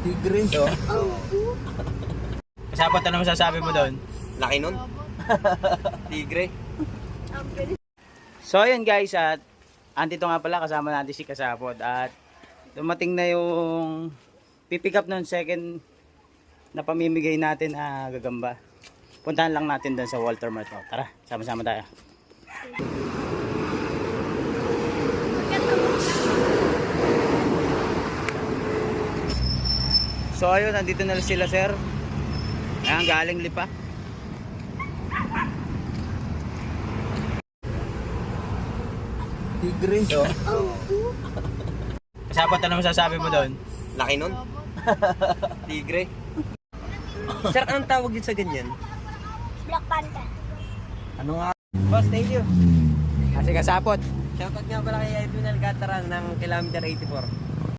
Tigre. Kasapot, ano masasabi mo doon? Laki nun. Tigre. So ayun guys, at andito nga pala kasama natin si Kasapot at dumating na yung pipick up ng second na pamimigay natin gagamba. Puntahan lang natin doon sa Walter Mart. Tara, sama-sama tayo. So ayun, nandito na sila sir. Ayan, galing Lipa. Tigre. Kasapot, ano masasabi mo doon? Laki nun. Tigre. Sir, anong tawag yun sa ganyan? Black Panther. Ano nga? Boss, thank you. Kasi Kasapot. Shoutout nga pala kay Edwin Alcataran ng Kilometer 84.